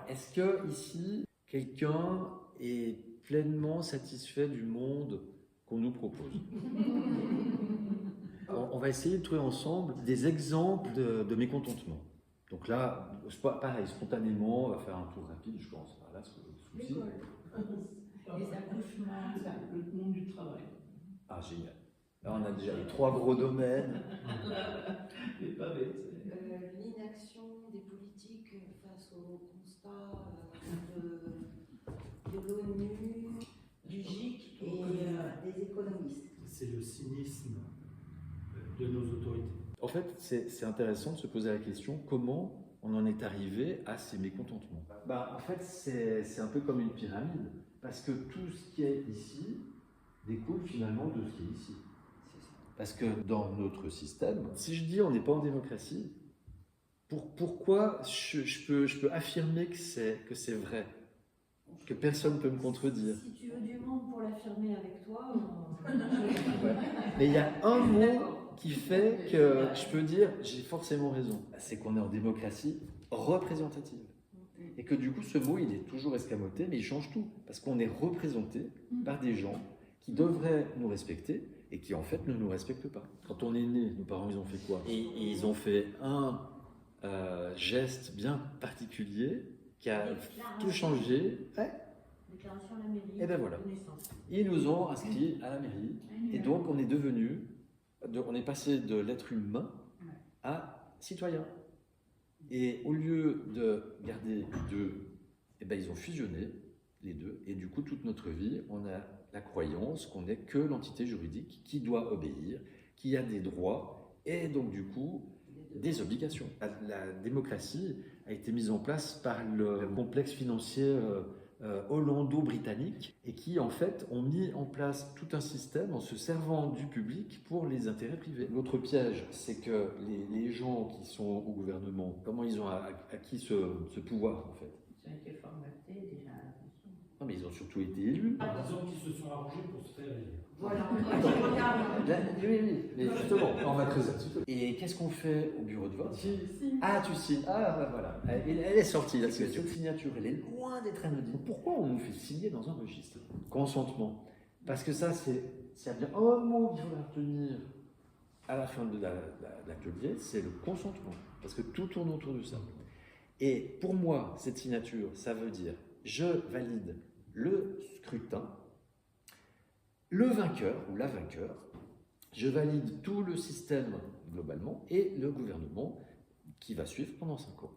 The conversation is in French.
est-ce que ici, quelqu'un est pleinement satisfait du monde qu'on nous propose? On va essayer de trouver ensemble des exemples de mécontentement. Donc là, pareil, spontanément, on va faire un tour rapide, je pense. Voilà, L'école, les accouchements, le monde du travail. Ah, génial. Là, on a déjà les 3 gros domaines. Les pavés. l'inaction des politiques face au constat de l'ONU, du GIC et des économistes. C'est le cynisme de nos autorités. En fait, c'est intéressant de se poser la question comment on en est arrivé à ces mécontentements. En fait, c'est un peu comme une pyramide, parce que tout ce qui est ici découle finalement de ce qui est ici. Parce que dans notre système, si je dis on n'est pas en démocratie, pourquoi je peux affirmer que c'est vrai, que personne ne peut me contredire? Si tu veux du monde pour l'affirmer avec toi, Mais il y a un mot qui fait que je peux dire j'ai forcément raison. C'est qu'on est en démocratie représentative. Et que du coup, ce mot, il est toujours escamoté, mais il change tout. Parce qu'on est représenté par des gens qui devraient nous respecter et qui, en fait, ne nous respectent pas. Quand on est né, nos parents, ils ont fait quoi? Et ils ont fait un geste bien particulier qui a tout changé. Ouais. déclaration à la mairie, Et ben voilà. de naissance. Ils nous ont inscrits à la mairie. Et donc, on est devenu, on est passé de l'être humain à citoyen. Et au lieu de garder les deux, eh ben, ils ont fusionné les deux. Et du coup, toute notre vie, on a la croyance qu'on n'est que l'entité juridique qui doit obéir, qui a des droits et donc du coup des obligations. La démocratie a été mise en place par le complexe financier hollando-britannique et qui en fait ont mis en place tout un système en se servant du public pour les intérêts privés. L'autre piège, c'est que les gens qui sont au gouvernement, comment ils ont acquis ce pouvoir en fait? Ils ont été formatés déjà à l'attention. Non mais ils ont surtout été élus. Disons qu'ils se sont arrangés pour se faire élire. Voilà. Oui, mais justement, on va creuser un petit peu. Et qu'est-ce qu'on fait au bureau de vote? Ah, tu signes. Ah, ben voilà. Elle est sortie, la signature. Cette signature, elle est loin d'être anodine. Pourquoi on nous fait signer dans un registre? Consentement. Parce que ça, c'est bien un mot qu'il faudra retenir à la fin de l'atelier, c'est le consentement. Parce que tout tourne autour de ça. Et pour moi, cette signature, ça veut dire je valide le scrutin, le vainqueur ou la vainqueur, je valide tout le système globalement et le gouvernement qui va suivre pendant 5 ans.